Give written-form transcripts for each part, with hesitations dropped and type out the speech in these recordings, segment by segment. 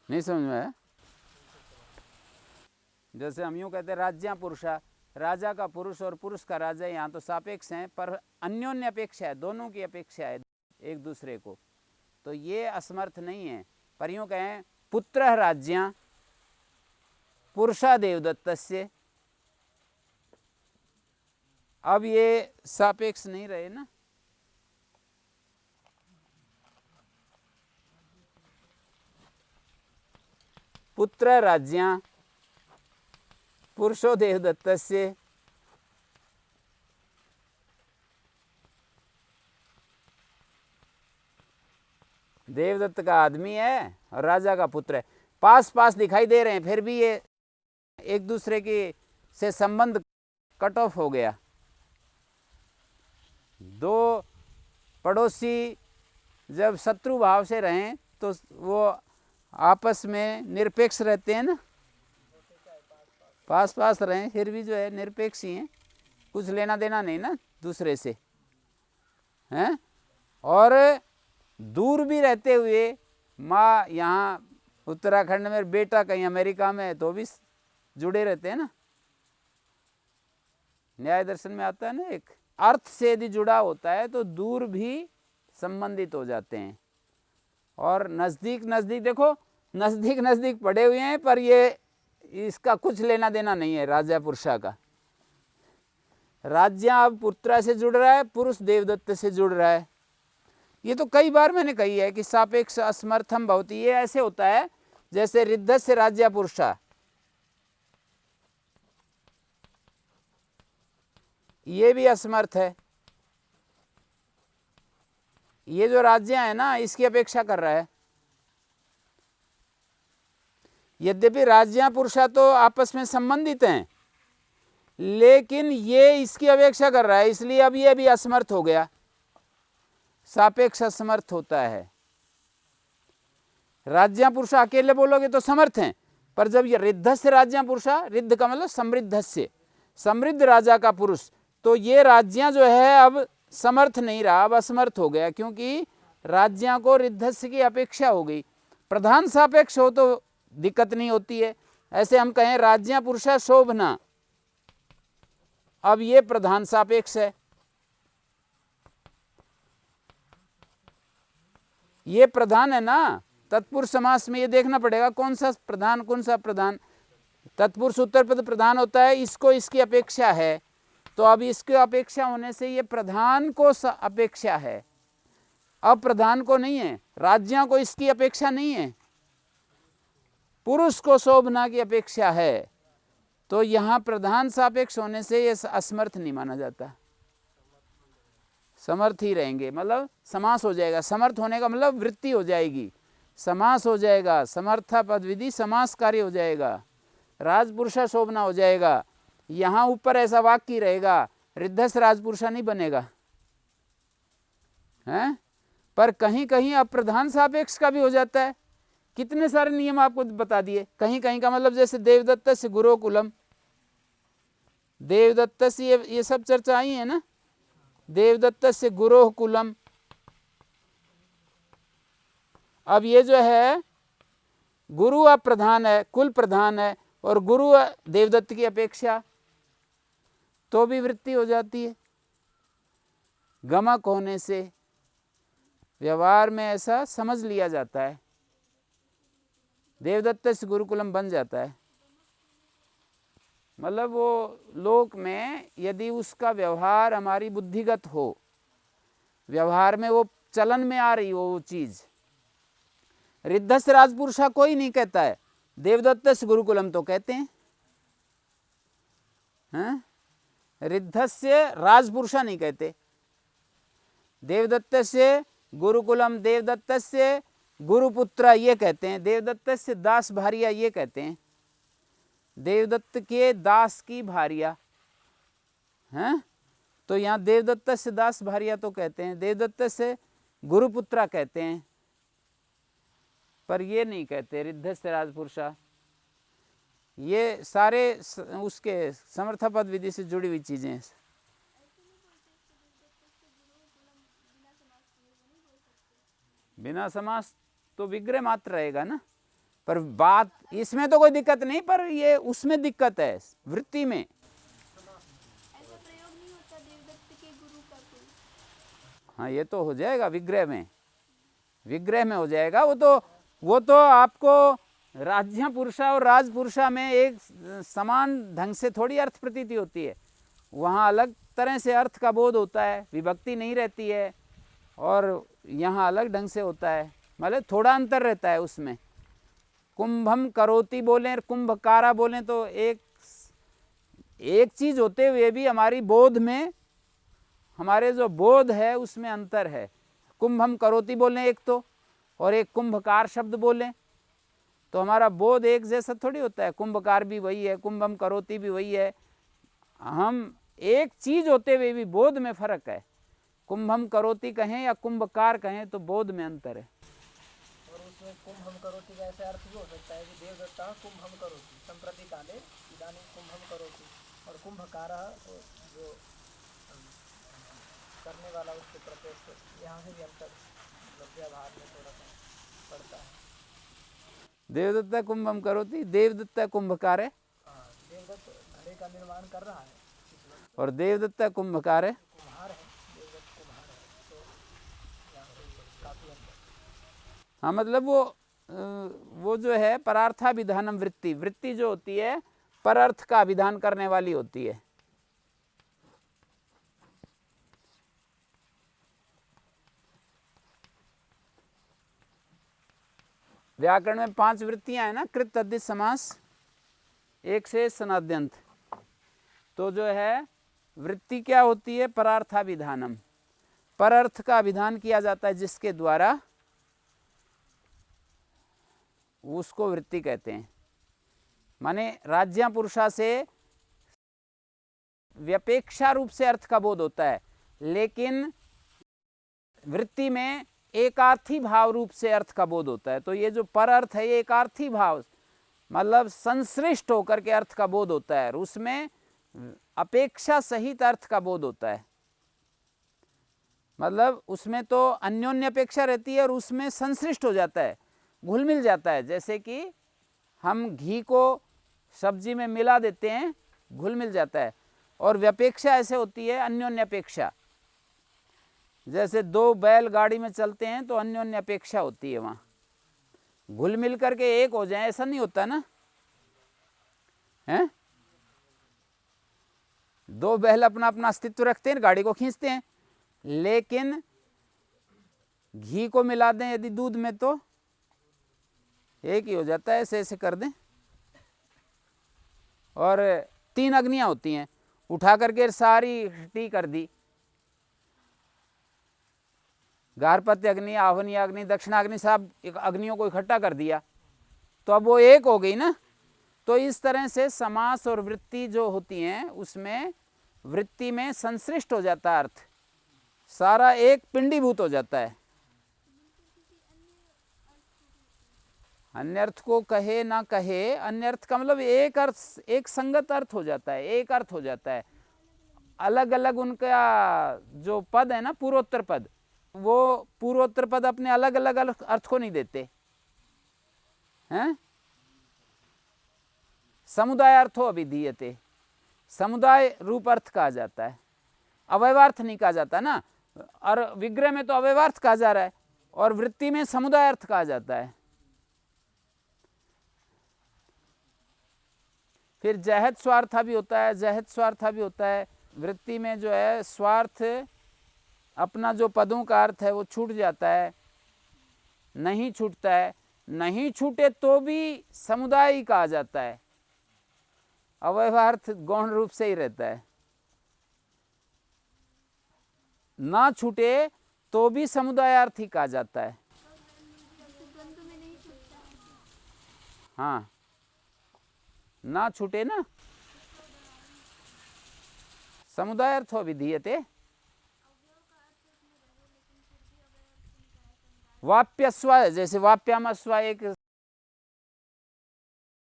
नहीं समझ में आया? जैसे हम यूँ कहते हैं राज्या पुरुषा, राजा का पुरुष और पुरुष का राजा, यहाँ तो सापेक्ष हैं पर अन्योन्य अपेक्षा है, दोनों की अपेक्षा है एक दूसरे को, तो ये असमर्थ नहीं है। पर यूँ कहें पुत्र राज्या पुरुषा देवदत्तस्य, अब ये सापेक्ष नहीं रहे ना। पुत्र राज्या पुरुषो देवदत्तस्य, देवदत्त का आदमी है और राजा का पुत्र है, पास पास दिखाई दे रहे हैं, फिर भी ये एक दूसरे के से संबंध कट ऑफ हो गया। दो पड़ोसी जब शत्रु भाव से रहें तो वो आपस में निरपेक्ष रहते हैं ना, पास पास रहें फिर भी जो है निरपेक्ष ही हैं, कुछ लेना देना नहीं ना दूसरे से, हैं। और दूर भी रहते हुए माँ यहाँ उत्तराखंड में, बेटा कहीं अमेरिका में है, तो भी जुड़े रहते हैं ना। न्याय दर्शन में आता है ना, एक अर्थ से यदि जुड़ा होता है तो दूर भी संबंधित हो जाते हैं। और नज़दीक नज़दीक देखो, नज़दीक नज़दीक पड़े हुए हैं पर ये इसका कुछ लेना देना नहीं है राजा पुरुषा का। राज्य अब पुत्रा से जुड़ रहा है, पुरुष देवदत्त से जुड़ रहा है। ये तो कई बार मैंने कही है कि सापेक्ष असमर्थम भवति, ये ऐसे होता है जैसे रिद्ध से राज्य पुरुषा, ये भी असमर्थ है। ये जो राज्य है ना इसकी अपेक्षा कर रहा है, यद्यपि राज्य पुरुषा तो आपस में संबंधित हैं, लेकिन ये इसकी अपेक्षा कर रहा है, इसलिए अब ये भी असमर्थ हो गया, सापेक्ष असमर्थ होता है। राज्य पुरुषा अकेले बोलोगे तो समर्थ हैं, पर जब ये रिद्ध से राज्य पुरुषा, रिद्ध का मतलब समृद्ध से, समृद्ध राजा का पुरुष, तो ये राज्य जो है अब समर्थ नहीं रहा, अब असमर्थ हो गया, क्योंकि राज्य को रिद्धस्य की अपेक्षा हो गई। प्रधान सापेक्ष हो तो दिक्कत नहीं होती है। ऐसे हम कहें राज्य पुरुषा शोभना, अब ये प्रधान सापेक्ष है, ये प्रधान है ना। तत्पुरुष समास में ये देखना पड़ेगा कौन सा प्रधान कौन सा प्रधान। तत्पुरुष उत्तर पद प्रधान होता है, इसको इसकी अपेक्षा है, तो अब इसकी अपेक्षा होने से ये प्रधान को अपेक्षा है, अब प्रधान को नहीं है। राज्यों को इसकी अपेक्षा नहीं है, पुरुष को शोभना की अपेक्षा है, तो यहाँ प्रधान सापेक्ष होने से ये असमर्थ नहीं माना जाता, समर्थ ही रहेंगे। मतलब समास हो जाएगा, समर्थ होने का मतलब वृत्ति हो जाएगी, समास हो जाएगा, समर्था पद विधि समास कार्य हो जाएगा, राजपुरुषा शोभना हो जाएगा। यहाँ ऊपर ऐसा वाक्य रहेगा, रिद्धस राजपुरुषा नहीं बनेगा, हैं। पर कहीं कहीं अप्रधान सापेक्ष का भी हो जाता है। कितने सारे नियम आपको बता दिए। कहीं कहीं का मतलब जैसे देवदत्त से गुरुकुलम, देवदत्त से ये सब चर्चा आई है ना, देवदत्त से गुरुकुलम। अब ये जो है गुरु अप्रधान है, कुल प्रधान है, और गुरु देवदत्त की अपेक्षा, तो भी वृत्ति हो जाती है। गमक होने से व्यवहार में ऐसा समझ लिया जाता है, देवदत्त से गुरुकुलम बन जाता है। मतलब वो लोक में यदि उसका व्यवहार हमारी बुद्धिगत हो, व्यवहार में वो चलन में आ रही हो वो चीज, रिद्ध से राजपुरुषा कोई नहीं कहता है, देवदत्त से गुरुकुलम तो कहते हैं, हैं? रिद्ध से राजपुरुषा नहीं कहते। देवदत्त से गुरुकुलम, देवदत्त से गुरुपुत्र ये कहते हैं, देवदत्त से दास भारिया ये कहते हैं, देवदत्त के दास की भारिया, हैं। तो यहाँ देवदत्त से दास भार्या तो कहते हैं, देवदत्त से गुरुपुत्रा कहते हैं, पर ये नहीं कहते रिद्ध से राजपुरुषा। ये सारे उसके समर्थापद विधि से जुड़ी हुई चीजें हैं। बिना समास तो विग्रह मात्र रहेगा ना, पर बात इसमें तो कोई दिक्कत नहीं, पर ये उसमें दिक्कत है वृत्ति में। ऐसा प्रयोग नहीं होता देवदत्त के गुरु का कोई। हाँ ये तो हो जाएगा विग्रह में, विग्रह में हो जाएगा। वो तो आपको राज्य पुरुषा और राजपुरुषा में एक समान ढंग से थोड़ी अर्थ प्रतीति होती है, वहाँ अलग तरह से अर्थ का बोध होता है, विभक्ति नहीं रहती है, और यहाँ अलग ढंग से होता है, मतलब थोड़ा अंतर रहता है उसमें। कुंभम करोति बोलें और कुंभकारा बोलें तो एक चीज होते हुए भी हमारी बोध में, हमारे जो बोध है उसमें अंतर है। कुंभम करोति बोलें एक तो, और एक कुंभकार शब्द बोलें तो हमारा बोध एक जैसा थोड़ी होता है। कुंभकार भी वही है, कुंभम करोति भी वही है, हम एक चीज होते हुए भी बोध में फर्क है। कुंभम करोति कहें या कुंभकार कहें तो बोध में अंतर है। और उसमें कुंभम करोति का ऐसा अर्थ भी हो सकता है कि देवदत्ता कुंभम करोति संप्रति काले इदानीं कुंभम करोति, और कुंभकारः जो करने वाला उसके प्रत्यक्ष, यहाँ से भी अंतर मतलब व्यवहार में थोड़ा सा पड़ता है। देवदत्ता कुंभम करोति, देवदत्ता कुंभकार है, हाँ, देवदत्त घड़े का निर्माण कर रहा है इस वक्त, और देवदत्ता कुंभकार है। कुम्हार है, देवदत्त कुम्हार है, तो यहाँ पे काफी अंतर। हाँ मतलब वो जो है परार्थाभिधानम वृत्ति, वृत्ति जो होती है परअर्थ का विधान करने वाली होती है। व्याकरण में 5 वृत्तियां हैं ना, कृत तद्धित समास, एक से सनाद्यंत। तो जो है वृत्ति क्या होती है? परार्थाभिधानम, परअर्थ का विधान किया जाता है जिसके द्वारा, उसको वृत्ति कहते हैं। माने राज्य पुरुषा से व्यपेक्षा रूप से अर्थ का बोध होता है, लेकिन वृत्ति में एकार्थी भाव रूप से अर्थ का बोध होता है। तो ये जो पर अर्थ है ये एकार्थी भाव, मतलब संश्लिष्ट होकर के अर्थ का बोध होता है, और उसमें अपेक्षा सहित अर्थ का बोध होता है। मतलब उसमें तो अन्योन्य अपेक्षा रहती है और उसमें संश्लिष्ट हो जाता है, घुल मिल जाता है। जैसे कि हम घी को सब्जी में मिला देते हैं, घुल मिल जाता है। और व्यपेक्षा ऐसे होती है अन्योन्य अपेक्षा, जैसे 2 बैल गाड़ी में चलते हैं तो अन्योन्य अपेक्षा होती है, वहाँ घुल मिल करके एक हो जाए ऐसा नहीं होता ना, हैं? 2 बैल अपना अपना अस्तित्व रखते हैं, गाड़ी को खींचते हैं, लेकिन घी को मिला दें यदि दूध में तो एक ही हो जाता है, ऐसे ऐसे कर दें। और 3 अग्नियां होती हैं, उठा करके सारी इकट्ठी कर दी, गार्हपत्य अग्नि, आह्वनीय अग्नि, दक्षिणाग्नि, सब अग्नियों को इकट्ठा कर दिया तो अब वो एक हो गई ना। तो इस तरह से समास और वृत्ति जो होती हैं उसमें वृत्ति में संश्लिष्ट हो जाता है अर्थ, सारा एक पिंडीभूत हो जाता है। अन्य अर्थ को कहे ना कहे, अन्य अर्थ का मतलब एक अर्थ, एक संगत अर्थ हो जाता है, एक अर्थ हो जाता है। अलग अलग उनका जो पद है ना, पूर्वोत्तर पद, वो पूर्वोत्तर पद अपने अलग अलग अर्थ को नहीं देते हैं। समुदाय अर्थो अभिधीयते, समुदाय रूप अर्थ कहा जाता है, अवयवार्थ नहीं कहा जाता ना। और विग्रह में तो अवयवार्थ कहा जा रहा है और वृत्ति में समुदाय अर्थ कहा जाता है। फिर जहत स्वार्था भी होता है, जहत स्वार्था भी होता है। वृत्ति में जो है स्वार्थ, अपना जो पदों का अर्थ है वो छूट जाता है, नहीं छूटता है, नहीं छूटे तो भी समुदाय ही कहा जाता है, अवयवार्थ गौण रूप से ही रहता है। ना छूटे तो भी समुदायार्थ ही कहा जाता है। हाँ, ना छूटे ना, समुदाय अर्थो विधीयते। वाप्यस्व है, जैसे वाप्यामस्व एक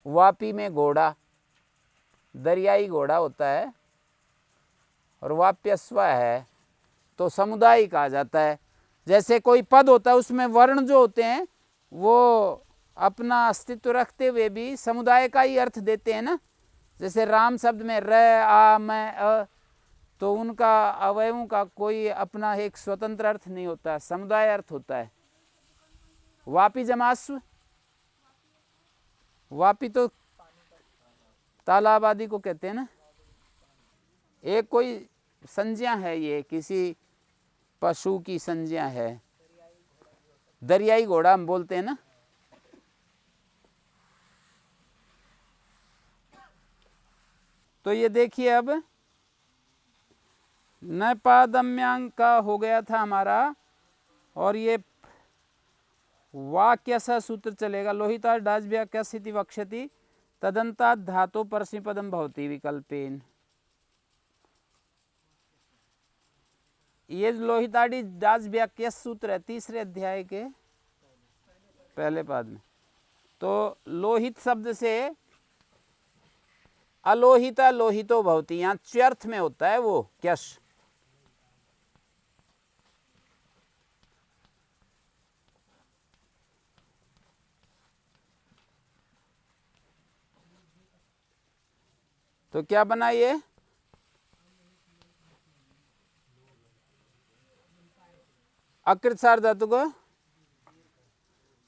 वापी में घोड़ा, दरियाई घोड़ा होता है, और वाप्यस्व है तो समुदाय कहा जाता है। जैसे कोई पद होता है उसमें वर्ण जो होते हैं वो अपना अस्तित्व रखते हुए भी समुदाय का ही अर्थ देते हैं ना। जैसे राम शब्द में र, आ, मैं, अ, तो उनका अवयवों का कोई अपना एक स्वतंत्र अर्थ नहीं होता, समुदाय अर्थ होता है। वापी जमास्व, वापी तो तालाब आदि को कहते हैं ना। एक कोई संज्ञा है, ये किसी पशु की संज्ञा है, दरियाई घोड़ा हम बोलते हैं ना। तो ये देखिए अब नपादम्यांक का हो गया था हमारा, और ये वाक्य सा सूत्र चलेगा। लोहिता डाज्या स्थिति वक्षति तदंता धातु परस्मैपदम भवति विकल्पेन। ये लोहिताड़ी डाज व्याख्या सूत्र है तीसरे अध्याय के पहले पाद में। तो लोहित शब्द से अलोहिता लोहितो भवति, यहाँ च्यर्थ में होता है वो क्यश। तो क्या बना ये, अकृत सार धातु को।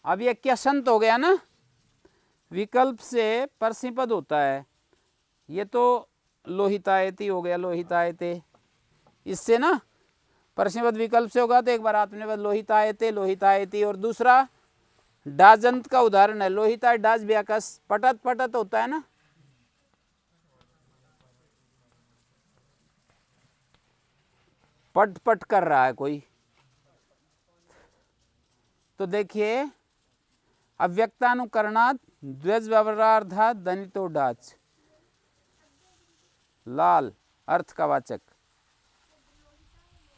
अब ये क्यशंत हो गया ना, विकल्प से परस्मैपद होता है। ये तो लोहितायति हो गया, लोहितायते, इससे ना परस्मैपद विकल्प से होगा तो एक बार आत्मनेपद लोहितायते लोहितायति। और दूसरा डाजंत का उदाहरण है, लोहिता डाज व्याकस, पटत पटत होता है ना। पट पट कर रहा है कोई, तो देखिए अव्यक्तानुकरणात् द्वज व्यवहारार्था दनितो डाच, लाल अर्थ का वाचक।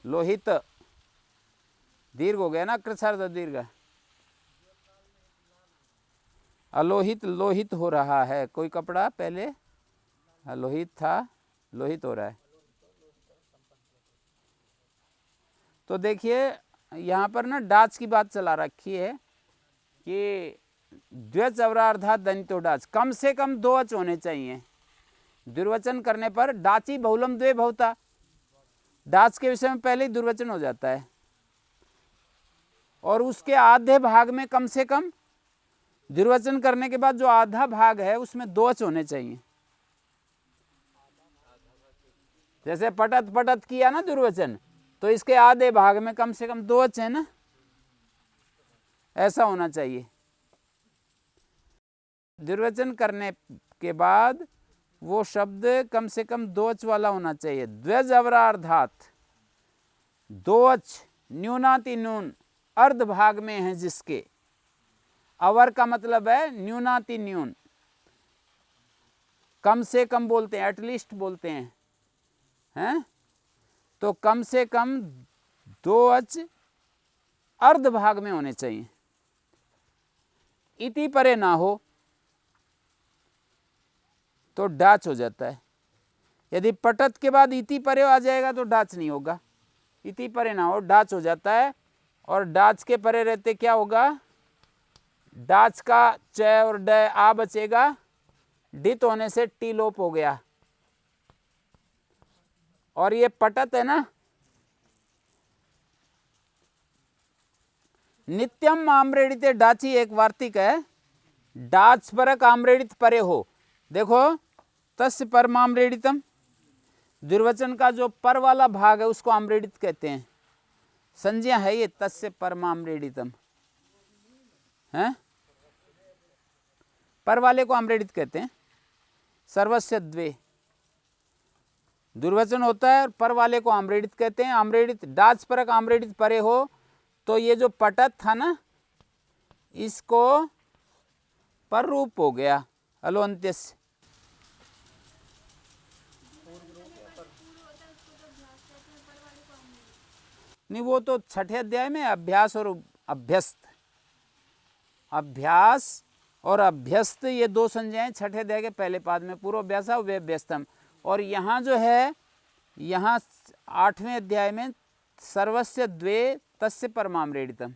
लोहित दीर्घ हो गया ना, कृसार्थ दीर्घ। अलोहित लोहित हो रहा है, कोई कपड़ा पहले अलोहित था, लोहित हो रहा है। तो देखिए यहाँ पर ना डाच की बात चला रखी है कि द्वच अवरार्धा दनितो डाच, कम से कम दो अच होने चाहिए। दुर्वचन करने पर डाची बहुलम द्वे भवता, डाच के विषय में पहले ही दुर्वचन हो जाता है। और उसके आधे भाग में कम से कम दुर्वचन करने के बाद जो आधा भाग है उसमें दो अच होने चाहिए। जैसे पटत पटत किया ना दुर्वचन, तो इसके आधे भाग में कम से कम दो अच है ना, ऐसा होना चाहिए। दुर्वचन करने के बाद वो शब्द कम से कम दो अच वाला होना चाहिए। द्वज अवरार्धात, दो अच न्यूनाति न्यून अर्ध भाग में है जिसके, अवर का मतलब है न्यूनाति न्यून, कम से कम बोलते हैं, एटलीस्ट बोलते हैं। तो कम से कम दो अच अर्ध भाग में होने चाहिए, इति परे ना हो तो डाच हो जाता है। यदि पटत के बाद इति परे आ जाएगा तो डाच नहीं होगा, इति परे ना हो डाच हो जाता है। और डाच के परे रहते क्या होगा, डाच का च और ड आ बचेगा, डित होने से टी लोप हो गया। और ये पटत है ना, नित्यम आम्रेडित डाची एक वार्तिक है, डाच परक आम्रेडित परे हो। देखो तस्य परमाम्रेडितम, दुर्वचन का जो पर वाला भाग है उसको आम्रेडित कहते हैं, संज्ञा है ये तस्य परमाम्रेडितम है, पर वाले को आम्रेडित कहते हैं। सर्वस्य द्वे दुर्वचन होता है और पर वाले को आम्रेडित कहते हैं। आम्रेडित डाच परक आम्रेडित परे हो, तो ये जो पटत था ना इसको पर रूप हो गया अलोन्त्यस्य। नहीं, वो तो छठे अध्याय में अभ्यास और अभ्यस्त, अभ्यास और अभ्यस्त ये दो संज्ञाएं छठे अध्याय के पहले पाद में, पूर्व अभ्यास वे अभ्यस्तम। और यहाँ जो है, यहाँ 8वें अध्याय में सर्वस्य द्वे तस्य परमामृतम,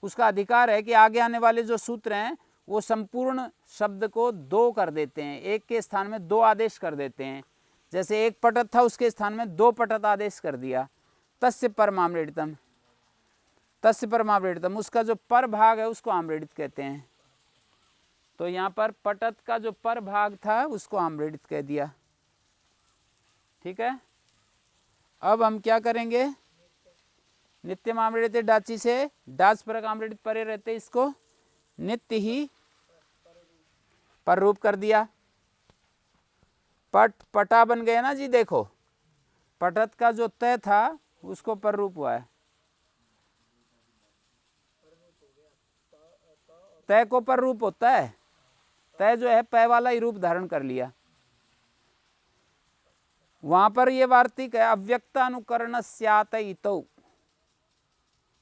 उसका अधिकार है कि आगे आने वाले जो सूत्र हैं वो संपूर्ण शब्द को दो कर देते हैं, एक के स्थान में दो आदेश कर देते हैं। जैसे एक पटत था उसके स्थान में दो पटत आदेश कर दिया। तस्य परमामृतम, तस्य परमामृतम, उसका जो पर भाग है उसको आमृत कहते हैं। तो यहाँ पर पटत का जो पर भाग था उसको आमृत कह दिया। ठीक है, अब हम क्या करेंगे, नित्यम आमृत डाची से डाच परक आमृत परे रहते, इसको नित्य ही पर रूप कर दिया। पट पटा बन गया ना जी, देखो पटत का जो तय था उसको पर रूप हुआ है, तय को पर रूप होता है, तय जो है पै वाला ही रूप धारण कर लिया। वहां पर ये वार्तिक है, अव्यक्तानुकरण स्यात इतो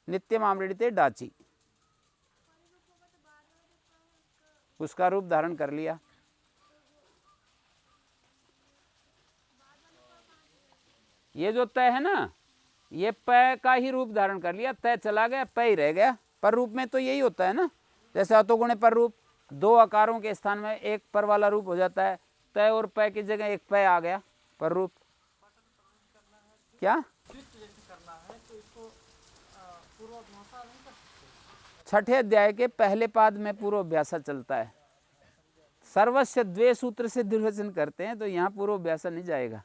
नित्यम आमृते डाची, उसका रूप धारण कर लिया। ये जो तय है ना, ये पै का ही रूप धारण कर लिया, तय चला गया, पै ही रह गया। पर रूप में तो यही होता है ना, जैसे अतोगुणे पर रूप, दो आकारों के स्थान में एक पर वाला रूप हो जाता है, तय और पै की जगह एक पै आ गया पर रूप। क्या छठे अध्याय के पहले पाद में पूर्वाभ्यासा चलता है, सर्वस्य द्वे सूत्र से दुर्वचन करते हैं, तो यहाँ पूर्वाभ्यासा नहीं जाएगा।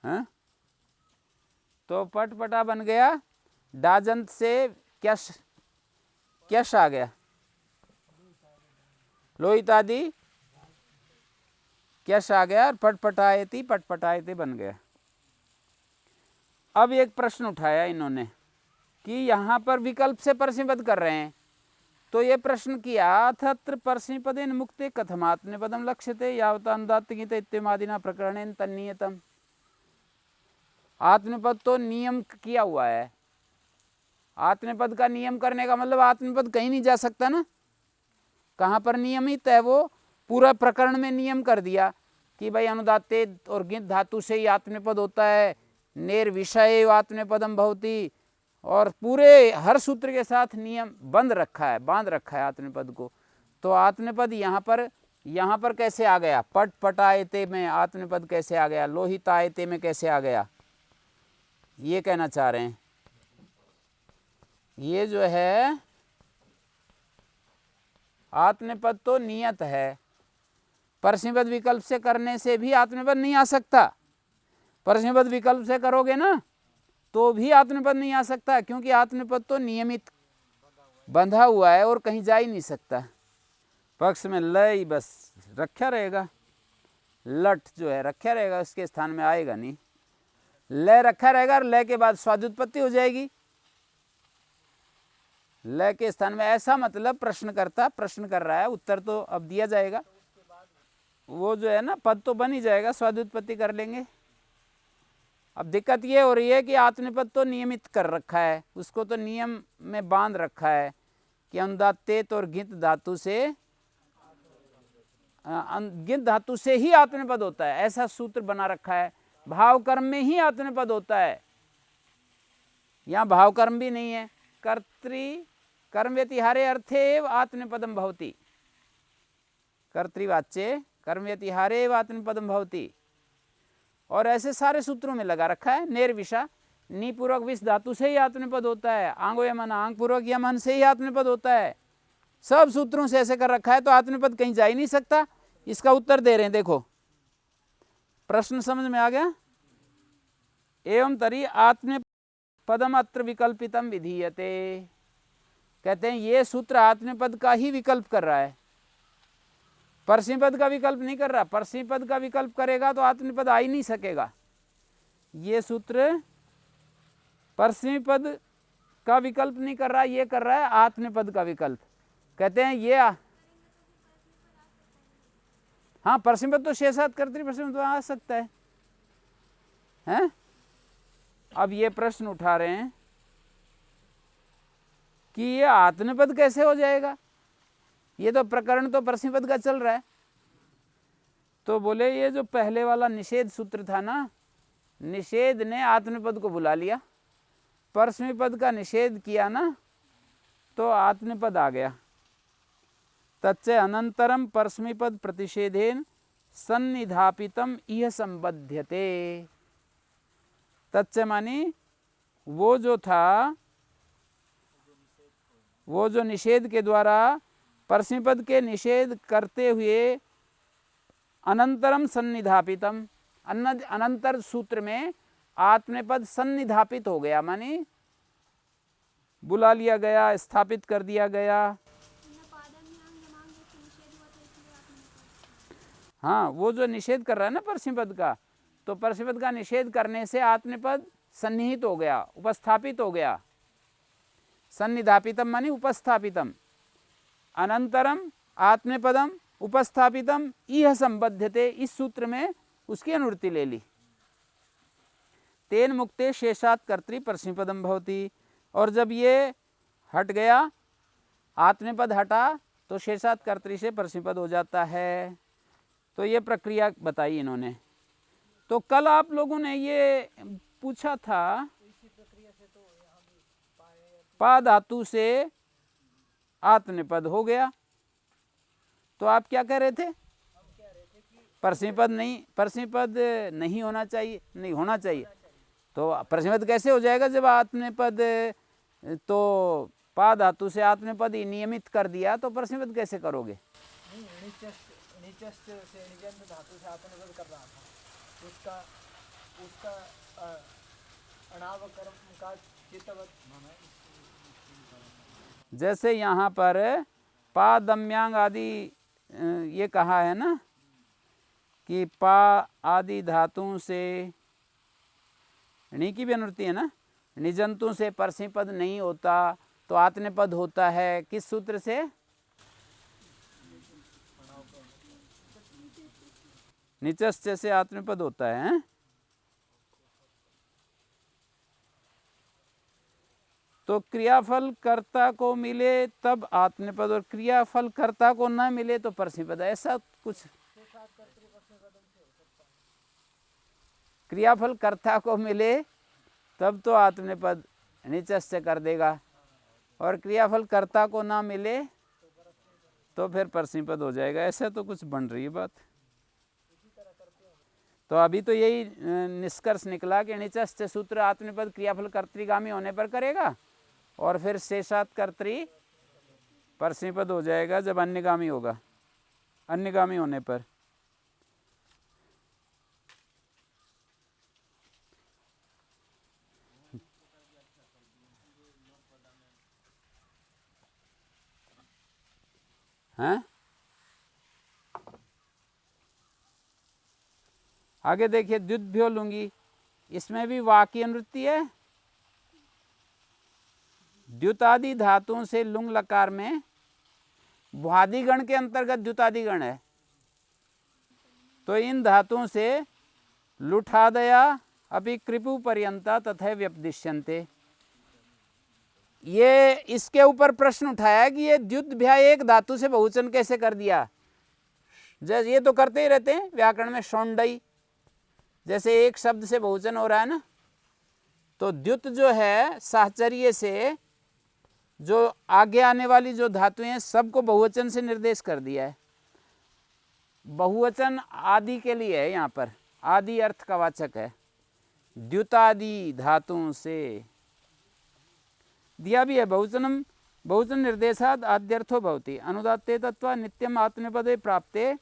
हाँ? तो पटपटा बन गया, डाजंत से क्यश, क्यश आ गया, लोहित आदि क्यश आ गया, और पटपटायती पटपटायते बन गया। अब एक प्रश्न उठाया इन्होंने कि यहाँ पर विकल्प से परस्मैपद कर रहे हैं, तो ये प्रश्न किया, तत्र परस्मैपदेन मुक्ते कथमात्मनेपदम लक्ष्यते यावता अनुदात्तगीत इत्यादिना प्रकरणेन तन्नियतम। आत्मनेपद तो नियम किया हुआ है, आत्मनेपद का नियम करने का मतलब आत्मनेपद कहीं नहीं जा सकता ना, कहाँ पर नियमित है, वो पूरा प्रकरण में नियम कर दिया कि भाई अनुदात्ते और गित धातु से ही आत्मनेपद होता है, नेर विषय आत्मनेपदम भवति, और पूरे हर सूत्र के साथ नियम बंद रखा है, बांध रखा है आत्मनेपद को। तो आत्मनेपद यहाँ पर कैसे आ गया, पट पटायते में आत्मनेपद कैसे आ गया, लोहितायते में कैसे आ गया, ये कहना चाह रहे हैं। ये जो है आत्मनेपद तो नियत है, परस्मैपद विकल्प से करने से भी आत्मनेपद नहीं आ सकता। परस्मैपद विकल्प से करोगे ना तो भी आत्मनेपद नहीं आ सकता, क्योंकि आत्मनेपद तो नियमित बंधा हुआ है और कहीं जा ही नहीं सकता। पक्ष में लय बस रखा रहेगा, लट जो है रखा रहेगा, उसके स्थान में आएगा नहीं, लय रखा रहेगा, और लय के बाद स्वादुत्पत्ति हो जाएगी। लय के स्थान में, ऐसा मतलब प्रश्नकर्ता प्रश्न कर रहा है, उत्तर तो अब दिया जाएगा, वो जो है ना पद तो बन ही जाएगा, स्वादुत्पत्ति कर लेंगे। अब दिक्कत ये हो रही है कि आत्मनेपद तो नियमित कर रखा है, उसको तो नियम में बांध रखा है कि अनुदात्तेत और गित धातु से, गित धातु से ही आत्मनेपद होता है, ऐसा सूत्र बना रखा है। भाव कर्म में ही आत्मनेपद होता है, यहाँ भाव कर्म भी नहीं है। कर्तृ कर्म व्यतिहारे अर्थे एव आत्मनेपदम भवति, कर्तृवाच्ये कर्म व्यतिहारे एव आत्मनेपदम भवति, और ऐसे सारे सूत्रों में लगा रखा है। निर्विषा नी पूर्वक विष धातु से ही आत्मनेपद होता है, आंगो यमन आंग पूर्वक यमन से ही आत्मनेपद होता है, सब सूत्रों से ऐसे कर रखा है, तो आत्मनेपद कहीं जा ही नहीं सकता। इसका उत्तर दे रहे हैं, देखो प्रश्न समझ में आ गया। एवं तरी आत्मनेपदम अत्र विकल्पितम विधीयते, कहते हैं ये सूत्र आत्मनेपद का ही विकल्प कर रहा है, परस्मैपद का विकल्प नहीं कर रहा। परस्मैपद का विकल्प करेगा तो आत्मनेपद आ ही नहीं सकेगा। ये सूत्र परस्मैपद का विकल्प नहीं कर रहा, ये कर रहा है आत्मनेपद का विकल्प। कहते हैं ये हाँ, परस्मैपद तो शेषात कर्तृ परस्मैपद आ सकता है, हैं? अब ये प्रश्न उठा रहे हैं कि ये आत्मपद कैसे हो जाएगा, ये तो प्रकरण तो परस्मैपद का चल रहा है। तो बोले ये जो पहले वाला निषेध सूत्र था ना, निषेध ने आत्मपद को बुला लिया, परस्मैपद का निषेध किया ना तो आत्मपद आ गया। तच्च अनंतरम परस्मैपद प्रतिषेधेन सन्निधापितम इह संबध्यते। तच्च मानी वो जो था, वो जो निषेध के द्वारा परस्मैपद के निषेध करते हुए अनंतरम सन्निधापितम, अनंतर सूत्र में आत्मपद सन्निधापित हो गया, मानी बुला लिया गया, स्थापित कर दिया गया। हाँ, वो जो निषेध कर रहा है ना परस्मैपद का, तो परस्मैपद का निषेध करने से आत्मपद सन्निहित हो गया, उपस्थापित हो गया। सन्निधापितम मानी उपस्थापितम, अनंतरम आत्मपदम उपस्थापितम इह संबध्यते, इस सूत्र में उसकी अनुवृत्ति ले ली। तेन मुक्ते शेषात् कर्तृ परस्मैपदम भवति, और जब ये हट गया, आत्मपद हटा, तो शेषात् कर्तृ से परस्मैपद हो जाता है। तो ये प्रक्रिया बताई इन्होंने। तो कल आप लोगों ने ये पूछा था, पा धातु से आत्मपद हो गया, तो आप क्या कह रहे थे? परस्मैपद नहीं होना चाहिए, नहीं होना चाहिए। तो परस्मैपद कैसे हो जाएगा जब आत्मपद, तो पा धातु से आत्मपद ही नियमित कर दिया, तो परस्मैपद कैसे करोगे? निचस्त से निजंत धातु से आत्मपद कर रहा था, उसका अनावकर्म का चित्तवत। जैसे यहाँ पर पा दम्यांग आदि ये कहा है ना कि पा आदि धातुओं से, णी की भी अनुवृत्ति है ना, निजंतु से परस्मैपद नहीं होता तो आत्मपद होता है। किस सूत्र से? निचस्त से आत्मपद होता है। तो क्रियाफल कर्ता को मिले तब आत्मपद, और क्रियाफल कर्ता को न मिले तो परस्मैपद, ऐसा कुछ। क्रियाफल कर्ता को मिले तब तो आत्मपद निचस्त कर देगा, और क्रियाफल कर्ता को ना मिले तो फिर परस्मैपद हो जाएगा। ऐसा तो कुछ बन रही है बात। तो अभी तो यही निष्कर्ष निकला कि निचस्त सूत्र आत्मपद क्रियाफल कर्तृगामी होने पर करेगा, और फिर शेषात् कर्तृ परस्मैपद हो जाएगा जब अन्यगामी होगा, अन्यगामी होने पर। हैं? आगे देखिए, द्युद्भ्यो लुंगी, इसमें भी वाक्य अनुवृत्ति है। द्युतादि धातुओं से लुंग लकार में भ्वादिगण के अंतर्गत द्युतादिगण है, तो इन धातुओं से लुठादया अभी कृपु पर्यंता तथा व्यपदिश्यन्ते। ये इसके ऊपर प्रश्न उठाया कि ये द्युद्भ्या एक धातु से बहुवचन कैसे कर दिया। जैसे ये तो करते ही रहते हैं व्याकरण में, शौंडई जैसे एक शब्द से बहुवचन हो रहा है ना, तो द्युत जो है साहचर्य से जो आगे आने वाली जो धातुएं हैं सबको बहुवचन से निर्देश कर दिया है। बहुवचन आदि के लिए है, यहाँ पर आदि अर्थ का वाचक है। द्युतादि धातुओं से दिया भी है, बहुवचनम बहुवचन निर्देशाद आद्यर्थो भवति अनुदात्ते तत्वा नित्यम आत्मपदे प्राप्ते।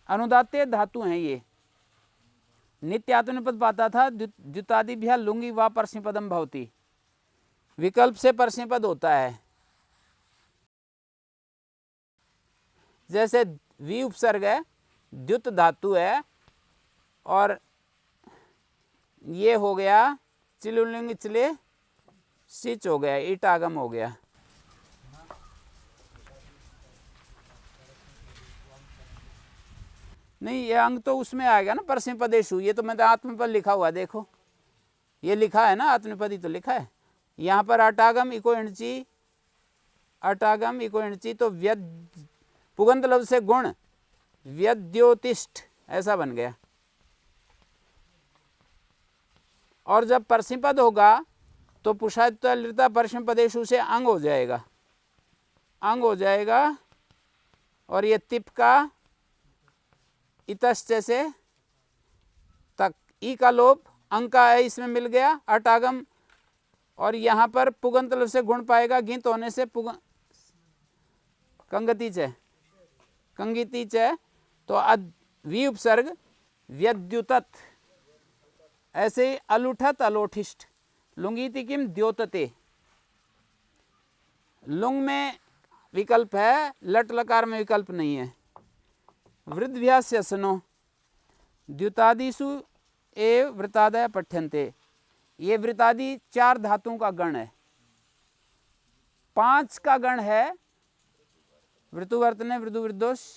अनुदात्ते धातु हैं ये, नित्य आत्मपद पाता था, द्युतादिभ्या लुंगी वा परस्मैपदम भवति, विकल्प से परस्मैपद होता है। जैसे वी उपसर्ग है, द्युत धातु है, और ये हो गया चिलुलिंग चिले सिच हो गया, ईट आगम हो गया। नहीं, ये अंग तो उसमें आएगा ना, परस्मैपदेषु। ये तो मैं तो आत्मपद लिखा हुआ, देखो ये लिखा है ना, आत्मपदी तो लिखा है। यहाँ पर अटागम इको इणची, अटागम इको इणची, तो व्यद पुगंत लफ्ज से गुण व्यद्योतिष्ठ ऐसा बन गया। और जब परस्मैपद होगा तो पुषायत्वलिता परस्मैपदेषु से अंग हो जाएगा, अंग हो जाएगा। और ये तिप का इतश्च से तक, ई का लोप अंग का है इसमें मिल गया, अटागम। और यहाँ पर पुगंत लफ्ज से गुण पाएगा, गिंत होने से कंगति च, कंगिति च, तो वी उपसर्ग व्यद्युतत। ऐसे ही अलुठत अलोठिष्ठ, लुंगीति किम द्योतते। लुंग में विकल्प है, लट लकार में विकल्प नहीं है। वृद्ध्यास्य सनो, द्युतादिषु एव वृतादय पठ्यन्ते। ये वृतादि 4 धातुओं का गण है, 5 का गण है वृतुवर्तने, वृदुवृद्धोष,